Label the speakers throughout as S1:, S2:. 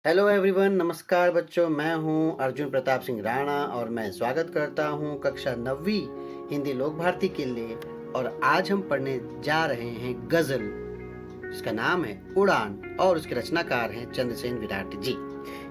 S1: Hello everyone, नमस्कार बच्चों। मैं हूं अर्जुन प्रताप सिंह राणा और मैं स्वागत करता हूं कक्षा 9वीं हिंदी लोक भारती के लिए। और आज हम पढ़ने जा रहे हैं गज़ल, जिसका नाम है उड़ान और उसके रचनाकार हैं चंद्रसेन विराट जी।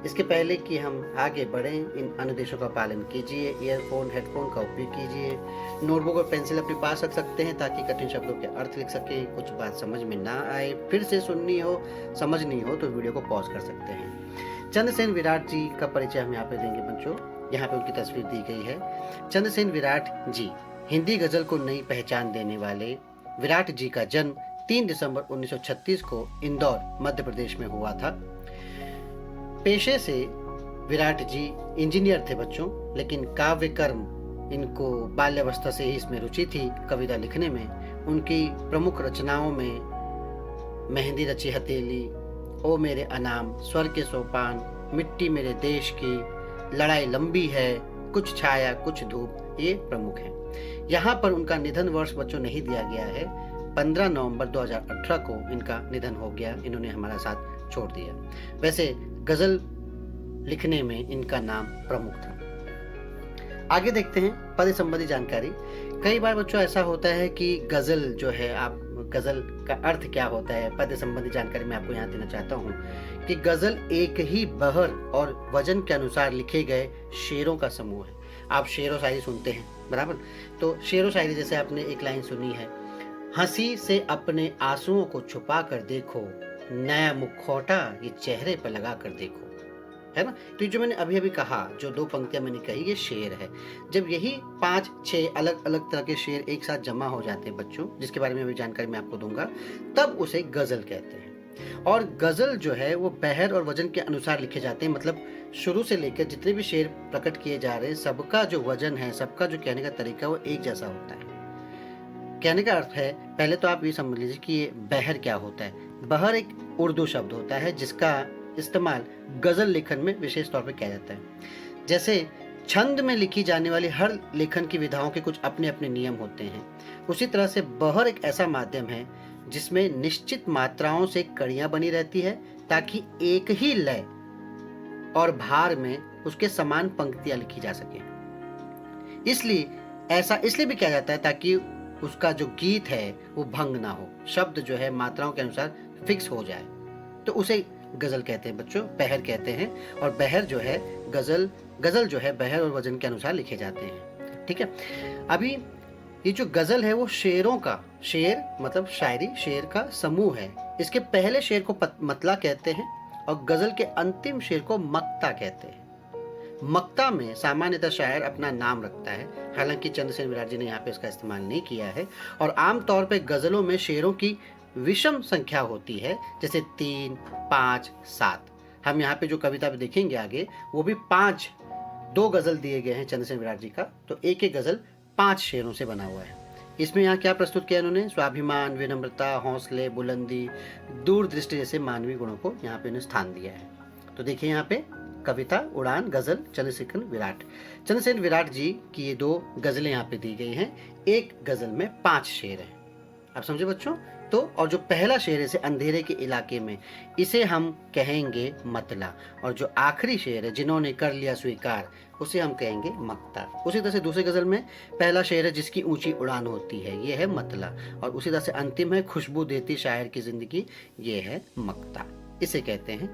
S1: इसके पहले कि हम आगे बढ़ें, इन अनुदेशों का पालन कीजिए, ईयरफोन हेडफोन का उपयोग कीजिए, नोटबुक और पेंसिल अपने पास रख सकते हैं ताकि कठिन शब्दों के अर्थ लिख सकें। कुछ बात समझ में ना आए, फिर से सुननी हो, समझनी हो तो वीडियो को पॉज कर सकते हैं। चंद्रसेन विराट जी का परिचय हम यहाँ पे देंगे बच्चों। यहाँ पे उनकी तस्वीर दी गई है। चंद्रसेन विराट जी हिंदी गजल को नई पहचान देने वाले विराट जी का जन्म 3 दिसंबर 1936 को इंदौर मध्य प्रदेश में हुआ था। पेशे से विराट जी इंजीनियर थे बच्चों, लेकिन काव्य कर्म इनको बाल्यावस्था से ही इसमें रुचि थी। कविता लिखने में उनकी प्रमुख रचनाओं में मेहंदी रची हथेली, ओ मेरे अनाम, स्वर के सोपान, मिट्टी मेरे देश की, लड़ाई लंबी है, कुछ छाया कुछ धूप, ये प्रमुख हैं। यहाँ पर उनका निधन वर्ष बच्चों नहीं दिया गया है। 15 नवंबर 2018 को इनका निधन हो गया। इन्होंने हमारा साथ छोड़ दिया। वैसे गजल लिखने में इनका नाम प्रमुख था। आगे देखते हैं पद संबंधी जानकारी। कई बार बच्चों ऐसा होता है कि गजल जो है, आप गजल का अर्थ क्या होता है, पद संबंधी जानकारी मैं आपको यहाँ देना चाहता हूँ कि गजल एक ही बहर और वजन के अनुसार लिखे गए शेरों का समूह है। आप शेर व शायरी सुनते हैं, बराबर? तो शेर व शायरी जैसे आपने एक लाइन सुनी है, हंसी से अपने आंसुओं को छुपा कर देखो, नया मुखौटा ये चेहरे पर लगा कर देखो, है ना? तो ये जो मैंने अभी अभी कहा, जो 2 पंक्तियां मैंने कही, ये शेर है। जब यही 5-6 अलग अलग तरह के शेर एक साथ जमा हो जाते हैं बच्चों, जिसके बारे में अभी जानकारी मैं आपको दूंगा, तब उसे गजल कहते हैं। और गजल जो है वो बहर और वजन के अनुसार लिखे जाते हैं। मतलब शुरू से लेकर जितने भी शेर प्रकट किए जा रहे हैं, सबका जो वजन है, सबका जो कहने का तरीका, वो एक जैसा होता है। कहने का अर्थ है, पहले तो आप ये समझ लीजिए कि ये बहर क्या होता है। बहर एक उर्दू शब्द होता है जिसका इस्तेमाल गजल लेखन में विशेष तौर पर किया जाता है। जैसे छंद में लिखी जाने वाली हर लेखन की विधाओं के कुछ अपने अपने नियम होते हैं, उसी तरह से बहर एक ऐसा माध्यम है जिसमें निश्चित मात्राओं से कड़ियां बनी रहती है ताकि एक ही लय और भार में उसके समान पंक्तियां लिखी जा सके। इसलिए ऐसा इसलिए भी किया जाता है ताकि उसका जो गीत है वो भंग ना हो, शब्द जो है मात्राओं के अनुसार फिक्स हो जाए। तो उसे गजल कहते हैं बच्चों, बहर कहते हैं। और बहर जो है गजल जो है बहर और वजन के अनुसार लिखे जाते हैं। ठीक है, अभी ये जो गजल है वो शेरों का, शेर मतलब शायरी, शेर का समूह है। इसके पहले शेर को मतला कहते हैं और गजल के अंतिम शेर को मक्ता कहते हैं। मक्ता में सामान्यतः शायर अपना नाम रखता है, हालांकि चंद्रसेन विराट जी ने यहाँ पे इसका इस्तेमाल नहीं किया है। और आमतौर पे गजलों में शेरों की विषम संख्या होती है, जैसे 3, 5, 7। हम यहाँ पे जो कविता पे देखेंगे आगे, वो भी 2 गजल दिए गए हैं चंद्रसेन विराट जी का। तो एक एक गजल 5 शेरों से बना हुआ है। इसमें यहाँ क्या प्रस्तुत किया इन्होंने? स्वाभिमान, विनम्रता, हौसले, बुलंदी, दूरदृष्टि जैसे मानवीय गुणों को यहाँ पे स्थान दिया है। तो देखिए यहाँ पे कविता उड़ान गजल चंद्रसेन विराट जी की ये 2 गजलें यहाँ पे दी गई हैं। एक गजल में 5 शेर हैं। आप समझे बच्चों? तो और जो पहला शेर है, अंधेरे के इलाके में, इसे हम कहेंगे मतला। और जो आखिरी शेर है, जिन्होंने कर लिया स्वीकार, उसे हम कहेंगे मक्ता। उसी तरह से दूसरे गजल में पहला शेर है, जिसकी ऊंची उड़ान होती है, ये है मतला। और उसी तरह से अंतिम है, खुशबू देती शायर की जिंदगी, ये है मक्ता। इसे कहते हैं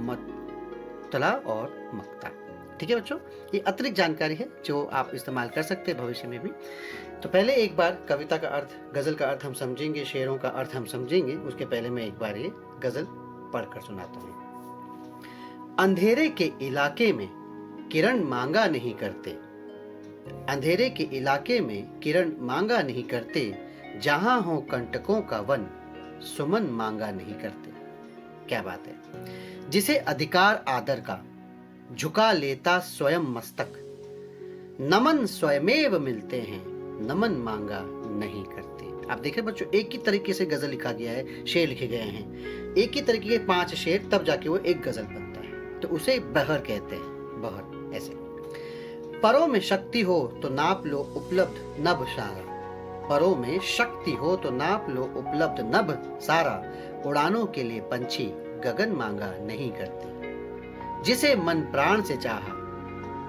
S1: मतला और मक्ता। ठीक है बच्चों, ये अतिरिक्त जानकारी है जो आप इस्तेमाल कर सकते हैं भविष्य में भी। तो पहले एक बार कविता का अर्थ, गजल का अर्थ हम समझेंगे, शेरों का अर्थ हम समझेंगे। उसके पहले मैं एक बार ये गजल पढ़कर सुनाता हूँ। अंधेरे के इलाके में किरण मांगा नहीं करते, अंधेरे के इलाके में किरण मांगा नहीं करते, जहां हो कंटकों का वन, सुमन मांगा नहीं करते। क्या बात है! जिसे अधिकार आदर का झुका लेता स्वयं मस्तक, नमन स्वयमेव मिलते हैं, नमन मांगा नहीं करते। आप देखें बच्चों, एक ही तरीके से गजल लिखा गया है, शेर लिखे गए हैं, एक ही तरीके के 5 शेर, तब जाके वो एक गजल बनता है। तो उसे बहर कहते हैं। बहर ऐसे, परों में शक्ति हो तो नाप लो उपलब्ध नभ सारा, परों में शक्ति हो तो नाप लो उपलब्ध नभ सारा, उड़ानों के लिए पंछी गगन मांगा नहीं करते। जिसे मन प्राण से चाहा,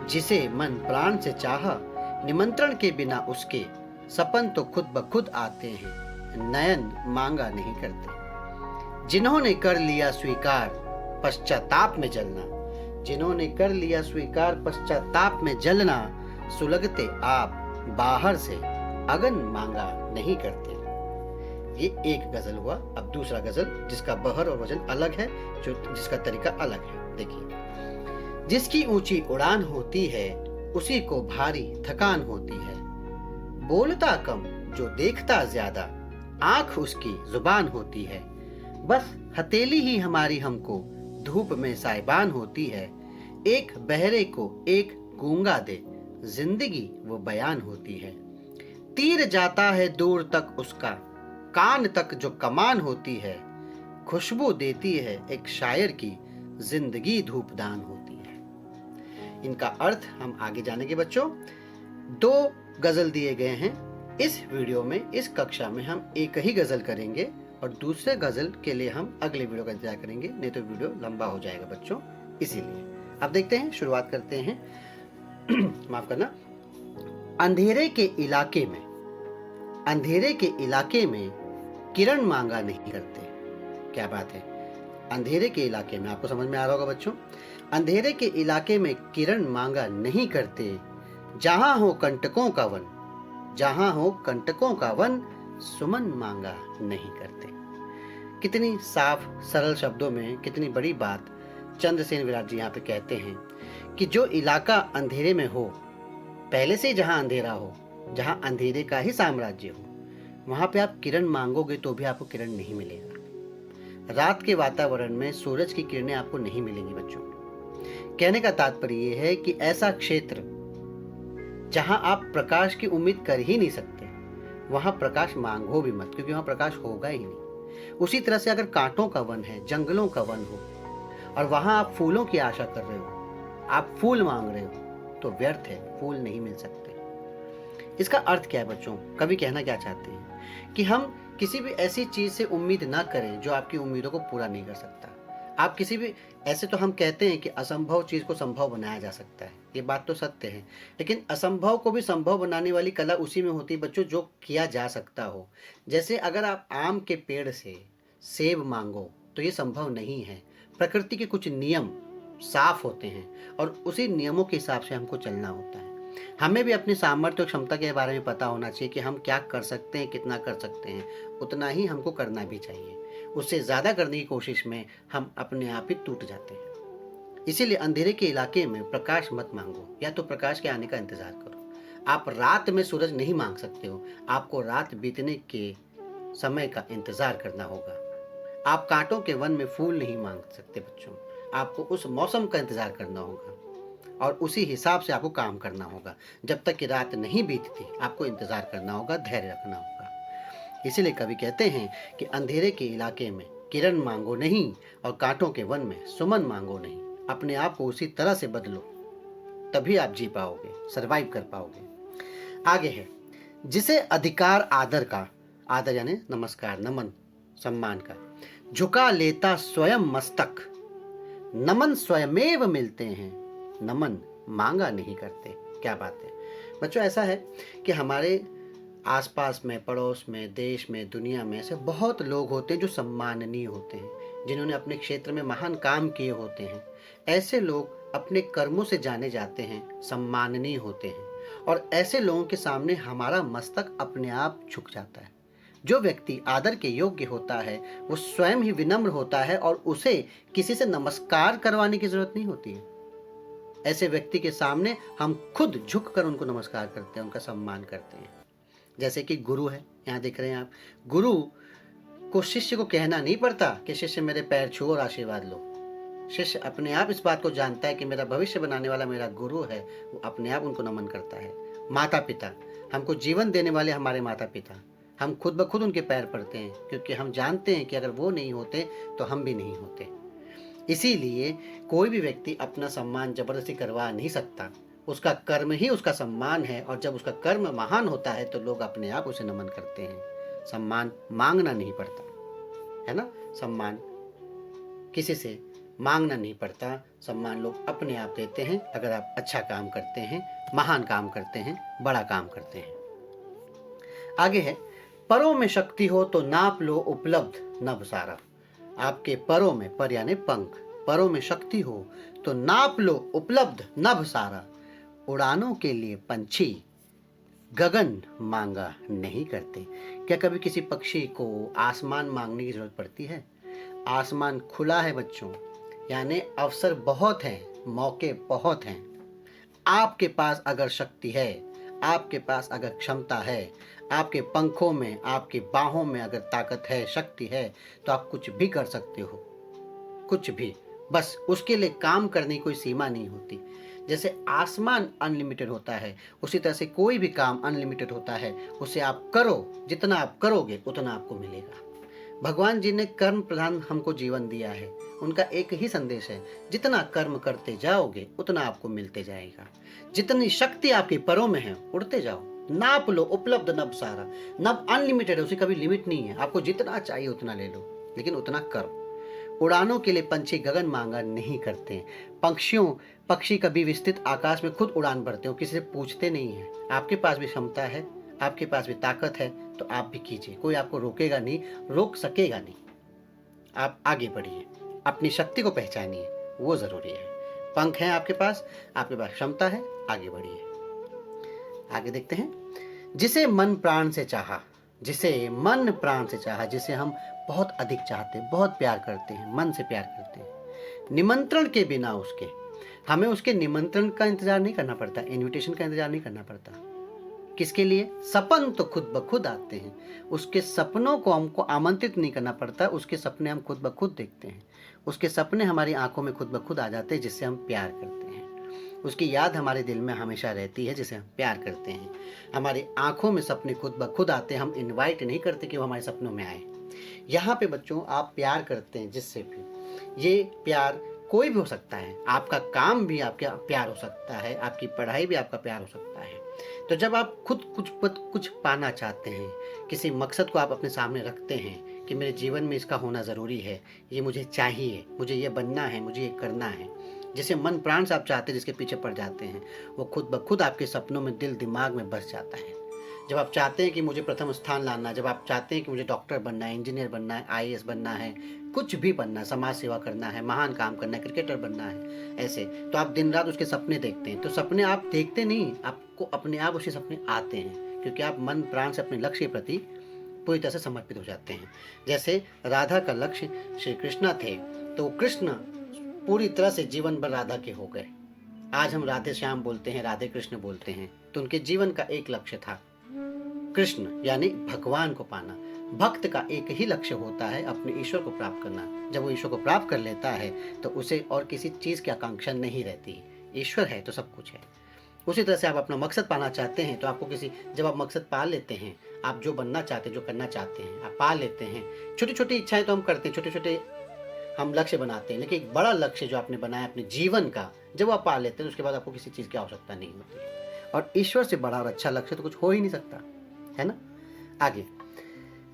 S1: जिसे मन प्राण से चाहा, निमंत्रण के बिना उसके सपन तो खुद ब खुद आते हैं, नयन मांगा नहीं करते। जिन्होंने कर लिया स्वीकार पश्चाताप में जलना, जिन्होंने कर लिया स्वीकार पश्चाताप में जलना, सुलगते आप बाहर से अगन मांगा नहीं करते। ये एक गजल हुआ। अब दूसरा गजल जिसका बहर और वजन अलग है, जिसका तरीका अलग है। देखिए, जिसकी ऊंची उड़ान होती है उसी को भारी थकान होती है, बोलता कम जो देखता ज्यादा, आंख उसकी जुबान होती है, बस हथेली ही हमारी हमको धूप में साइबान होती है, एक बहरे को एक गूंगा दे जिंदगी वो बयान होती है, तीर जाता है दूर तक उसका कान तक जो कमान होती है, खुशबू देती है एक शायर की जिंदगी धूपदान होती है। इनका अर्थ हम आगे जानेंगे बच्चों। 2 गजल दिए गए हैं इस वीडियो में। इस कक्षा में हम एक ही गजल करेंगे और दूसरे गजल के लिए हम अगले वीडियो का इंतजार करेंगे, नहीं तो वीडियो लंबा हो जाएगा बच्चों। इसीलिए अब देखते हैं, शुरुआत करते हैं। माफ करना। अंधेरे के इलाके में, अंधेरे के इलाके में किरण मांगा नहीं करते। क्या बात है। अंधेरे के इलाके में, आपको समझ में आ रहा होगा बच्चों। अंधेरे के इलाके में किरण मांगा नहीं करते, जहां हो कंटकों का वन, जहां हो कंटकों का वन, सुमन मांगा नहीं करते। कितनी साफ सरल शब्दों में कितनी बड़ी बात चंद्रसेन विराट जी यहाँ पे कहते हैं कि जो इलाका अंधेरे में हो, पहले से जहां अंधेरा हो, जहां अंधेरे का ही साम्राज्य हो, वहां पे आप किरण मांगोगे तो भी आपको किरण नहीं मिलेगा। रात के वातावरण में सूरज की किरणें आपको नहीं मिलेंगी बच्चों। कहने का तात्पर्य यह है कि ऐसा क्षेत्र जहां आप प्रकाश की उम्मीद कर ही नहीं सकते, वहां प्रकाश मांगो भी मत, क्योंकि वहां प्रकाश होगा ही नहीं। उसी तरह से अगर कांटों का वन है, जंगलों का वन हो और वहां आप फूलों की आशा कर रहे हो, आप फूल मांग रहे हो, तो व्यर्थ है, फूल नहीं मिल सकते। इसका अर्थ क्या है बच्चों? कवि कहना क्या चाहते हैं कि हम किसी भी ऐसी चीज से उम्मीद ना करें जो आपकी उम्मीदों को पूरा नहीं कर सकता। आप किसी भी ऐसे, तो हम कहते हैं कि असंभव चीज को संभव बनाया जा सकता है, ये बात तो सत्य है, लेकिन असंभव को भी संभव बनाने वाली कला उसी में होती है बच्चों जो किया जा सकता हो। जैसे अगर आप आम के पेड़ से सेब मांगो तो ये संभव नहीं है। प्रकृति के कुछ नियम साफ होते हैं और उसी नियमों के हिसाब से हमको चलना होता है। हमें भी अपनी सामर्थ्य और क्षमता के बारे में पता होना चाहिए कि हम क्या कर सकते हैं, कितना कर सकते हैं, उतना ही हमको करना भी चाहिए। उससे ज़्यादा करने की कोशिश में हम अपने आप ही टूट जाते हैं। इसीलिए अंधेरे के इलाके में प्रकाश मत मांगो, या तो प्रकाश के आने का इंतजार करो। आप रात में सूरज नहीं मांग सकते हो, आपको रात बीतने के समय का इंतजार करना होगा। आप कांटों के वन में फूल नहीं मांग सकते बच्चों, आपको उस मौसम का इंतजार करना होगा और उसी हिसाब से आपको काम करना होगा। जब तक कि रात नहीं बीतती आपको इंतजार करना होगा, धैर्य रखना होगा। इसीलिए कवि कहते हैं कि अंधेरे के इलाके में किरण मांगो नहीं और कांटों के वन में सुमन मांगो नहीं। अपने आप को उसी तरह से बदलो, तभी आप जी पाओगे, सरवाइव कर पाओगे। आगे है, जिसे अधिकार आदर का, आदर यानी नमस्कार, नमन, सम्मान का, झुका लेता स्वयं मस्तक, नमन स्वयमेव मिलते हैं, नमन मांगा नहीं करते। क्या बात है बच्चों। ऐसा है कि हमारे आसपास में, पड़ोस में, देश में, दुनिया में ऐसे बहुत लोग होते हैं जो सम्माननीय होते हैं, जिन्होंने अपने क्षेत्र में महान काम किए होते हैं। ऐसे लोग अपने कर्मों से जाने जाते हैं, सम्माननीय होते हैं, और ऐसे लोगों के सामने हमारा मस्तक अपने आप झुक जाता है। जो व्यक्ति आदर के योग्य होता है वो स्वयं ही विनम्र होता है और उसे किसी से नमस्कार करवाने की जरूरत नहीं होती है। ऐसे व्यक्ति के सामने हम खुद झुककर उनको नमस्कार करते हैं, उनका सम्मान करते हैं। जैसे कि गुरु है, यहाँ देख रहे हैं आप, गुरु को शिष्य को कहना नहीं पड़ता कि शिष्य मेरे पैर छुओ और आशीर्वाद लो। शिष्य अपने आप इस बात को जानता है कि मेरा भविष्य बनाने वाला मेरा गुरु है, वो अपने आप उनको नमन करता है। माता पिता, हमको जीवन देने वाले हमारे माता पिता, हम खुद ब खुद उनके पैर पड़ते हैं, क्योंकि हम जानते हैं कि अगर वो नहीं होते तो हम भी नहीं होते। इसीलिए कोई भी व्यक्ति अपना सम्मान जबरदस्ती करवा नहीं सकता, उसका कर्म ही उसका सम्मान है, और जब उसका कर्म महान होता है तो लोग अपने आप उसे नमन करते हैं। सम्मान मांगना नहीं पड़ता है ना, सम्मान किसी से मांगना नहीं पड़ता, सम्मान लोग अपने आप देते हैं अगर आप अच्छा काम करते हैं, महान काम करते हैं, बड़ा काम करते हैं। आगे है, परों में शक्ति हो तो नाप लो उपलब्ध नभ सारा। आपके परों में, पर यानी पंख, परों में शक्ति हो तो नाप लो उपलब्ध नभ सारा। उड़ानों के लिए पंछी गगन मांगा नहीं करते। क्या कभी किसी पक्षी को आसमान मांगने की जरूरत पड़ती है? आसमान खुला है बच्चों, यानी अवसर बहुत हैं, मौके बहुत हैं। आपके पास अगर शक्ति है, आपके पास अगर क्षमता है, आपके पंखों में, आपकी बाहों में अगर ताकत है, शक्ति है, तो आप कुछ भी कर सकते हो, कुछ भी। बस उसके लिए काम करने की कोई सीमा नहीं होती। जैसे आसमान अनलिमिटेड होता है, उसी तरह से कोई भी काम अनलिमिटेड होता है। उसे आप करो, जितना आप करोगे उतना आपको मिलेगा। भगवान जी ने कर्म प्रधान हमको जीवन दिया है। उनका एक ही संदेश है, जितना कर्म करते जाओगे उतना आपको मिलते जाएगा। जितनी शक्ति आपके परों में है, उड़ते जाओ, नाप लो उपलब्ध नभ सारा। नभ अनलिमिटेड है, उसे कभी लिमिट नहीं है। आपको जितना चाहिए उतना ले लो, लेकिन उतना करो। उड़ानों के लिए पंछी गगन मांगा नहीं करते। पक्षी कभी विस्तृत आकाश में खुद उड़ान भरते हो, किसी से पूछते नहीं है। आपके पास भी क्षमता है, आपके पास भी ताकत है, तो आप भी कीजिए। कोई आपको रोकेगा नहीं, रोक सकेगा नहीं। आप आगे बढ़िए, अपनी शक्ति को पहचानिए, वो जरूरी है। पंख हैं आपके पास क्षमता है, आगे बढ़िए। आगे देखते हैं, जिसे मन प्राण से चाहा, जिसे मन प्राण से चाहा, जिसे हम बहुत अधिक चाहते हैं, बहुत प्यार करते हैं, मन से प्यार करते हैं, निमंत्रण के बिना उसके, हमें उसके निमंत्रण का इंतजार नहीं करना पड़ता, इनविटेशन का इंतजार नहीं करना पड़ता। किसके लिए? सपन तो खुद ब खुद आते हैं। उसके सपनों को हमको आमंत्रित नहीं करना पड़ता, उसके सपने हम खुद ब खुद देखते हैं। उसके सपने हमारी आंखों में खुद ब खुद आ जाते हैं, जिससे हम प्यार करते हैं। उसकी याद हमारे दिल में हमेशा रहती है, जिसे हम प्यार करते हैं। हमारी आंखों में सपने खुद ब खुद आते हैं, हम इनवाइट नहीं करते कि वो हमारे सपनों में आए। यहाँ पे बच्चों आप प्यार करते हैं जिससे भी, ये प्यार कोई भी हो सकता है। आपका काम भी आपका प्यार हो सकता है, आपकी पढ़ाई भी आपका प्यार हो सकता है। तो जब आप खुद कुछ पाना चाहते हैं, किसी मकसद को आप अपने सामने रखते हैं कि मेरे जीवन में इसका होना ज़रूरी है, ये मुझे चाहिए, मुझे ये बनना है, मुझे ये करना है, जिसे मन प्राण से आप चाहते हैं, जिसके पीछे पड़ जाते हैं, वो खुद ब खुद आपके सपनों में, दिल दिमाग में बस जाता है। जब आप चाहते हैं कि मुझे प्रथम स्थान लाना, जब आप चाहते हैं कि मुझे डॉक्टर बनना है, इंजीनियर बनना है, आईएएस बनना है, कुछ भी बनना है, समाज सेवा करना है, महान काम करना है, क्रिकेटर बनना है, ऐसे तो आप दिन रात उसके सपने देखते हैं। तो सपने आप देखते नहीं, आपको अपने आप उसके सपने आते हैं, क्योंकि आप मन प्राण से अपने लक्ष्य के प्रति पूरी तरह से समर्पित हो जाते हैं। जैसे राधा का लक्ष्य श्री कृष्ण थे, तो कृष्ण पूरी तरह से जीवन भर राधा के हो गए। आज हम राधे श्याम बोलते हैं, राधे कृष्ण बोलते हैं, तो उनके जीवन का एक लक्ष्य था कृष्ण, यानी भगवान को पाना। भक्त का एक ही लक्ष्य होता है, अपने ईश्वर को प्राप्त करना। जब वो ईश्वर को प्राप्त कर लेता है तो उसे और किसी चीज की आकांक्षा नहीं रहती। ईश्वर है तो सब कुछ है। उसी तरह से आप अपना मकसद पाना चाहते हैं, तो आपको जब आप मकसद पा लेते हैं, आप जो बनना चाहते हैं, जो करना चाहते हैं, आप पा लेते हैं। छोटी छोटी इच्छाएं तो हम करते हैं, छोटे छोटे हम लक्ष्य बनाते हैं, लेकिन एक बड़ा लक्ष्य जो आपने बनाया अपने जीवन का, जब आप पा लेते हैं, उसके बाद आपको किसी चीज की आवश्यकता नहीं होती। और ईश्वर से बड़ा और अच्छा लक्ष्य तो कुछ हो ही नहीं सकता, है ना। आगे,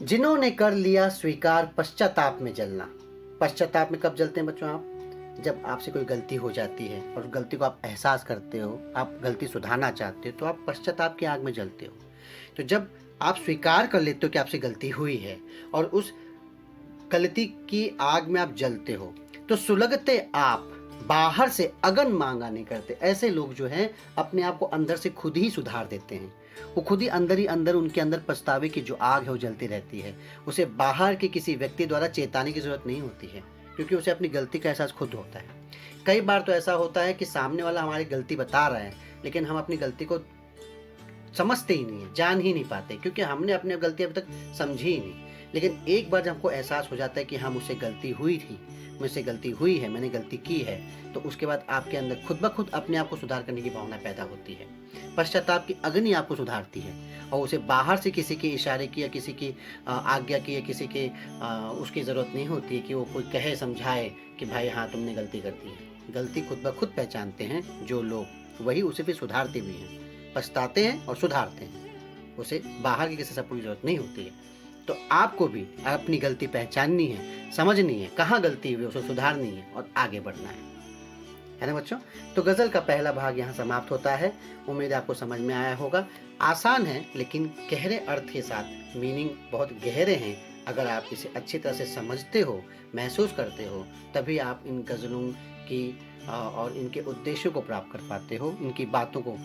S1: जिन्होंने कर लिया स्वीकार पश्चाताप में जलना। पश्चाताप में कब जलते हैं बच्चों आप? जब आपसे कोई गलती हो जाती है और गलती को आप एहसास करते हो, आप गलती सुधारना चाहते हो, तो आप पश्चाताप की आग में जलते हो। तो जब आप स्वीकार कर लेते हो कि आपसे गलती हुई है और उस गलती की आग में आप जलते हो, तो सुलगते आप बाहर से अगन मांगा नहीं करते। ऐसे लोग जो हैं अपने आप को अंदर से खुद ही सुधार देते हैं। वो खुद ही अंदर उनके अंदर पछतावे की जो आग है वो जलती रहती है। उसे बाहर के किसी व्यक्ति द्वारा चेताने की जरूरत नहीं होती है, क्योंकि उसे अपनी गलती का एहसास खुद होता है। कई बार तो ऐसा होता है कि सामने वाला हमारी गलती बता रहा है, लेकिन हम अपनी गलती को समझते ही नहीं है, जान ही नहीं पाते, क्योंकि हमने अपनी गलती अभी तक समझी ही नहीं। लेकिन एक बार जब हमको एहसास हो जाता है कि हाँ, मुझसे गलती हुई थी, मुझसे गलती हुई है, मैंने गलती की है, तो उसके बाद आपके अंदर खुद ब खुद अपने आप को सुधार करने की भावना पैदा होती है। पश्चाताप की अग्नि आपको सुधारती है, और उसे बाहर से किसी के इशारे की या किसी की आज्ञा की या किसी के उसकी ज़रूरत नहीं होती है कि वो कोई कहे समझाए कि भाई हाँ तुमने गलती कर दी है। गलती खुद ब खुद पहचानते हैं जो लोग, वही उसे फिर सुधारते भी हैं, पछताते हैं और सुधारते हैं। उसे बाहर की किसी से पूरी जरूरत नहीं होती है। तो आपको भी अपनी गलती पहचाननी है, समझनी है, कहाँ गलती हुई उसे सुधारनी है और आगे बढ़ना है ना बच्चों। तो गज़ल का पहला भाग यहाँ समाप्त होता है। उम्मीद आपको समझ में आया होगा। आसान है लेकिन गहरे अर्थ के साथ, मीनिंग बहुत गहरे हैं। अगर आप इसे अच्छी तरह से समझते हो, महसूस करते हो, तभी आप इन गज़लों की और इनके उद्देश्यों को प्राप्त कर पाते हो। इनकी बातों को,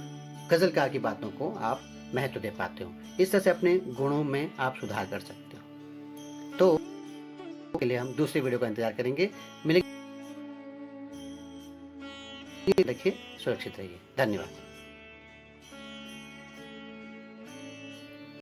S1: गज़लकार की बातों को आप महत्व दे पाते हो। इस तरह से अपने गुणों में आप सुधार कर सकते हो। तो के लिए हम दूसरी वीडियो का इंतजार करेंगे। मिलेंगे, रखिए, सुरक्षित रहिए। धन्यवाद।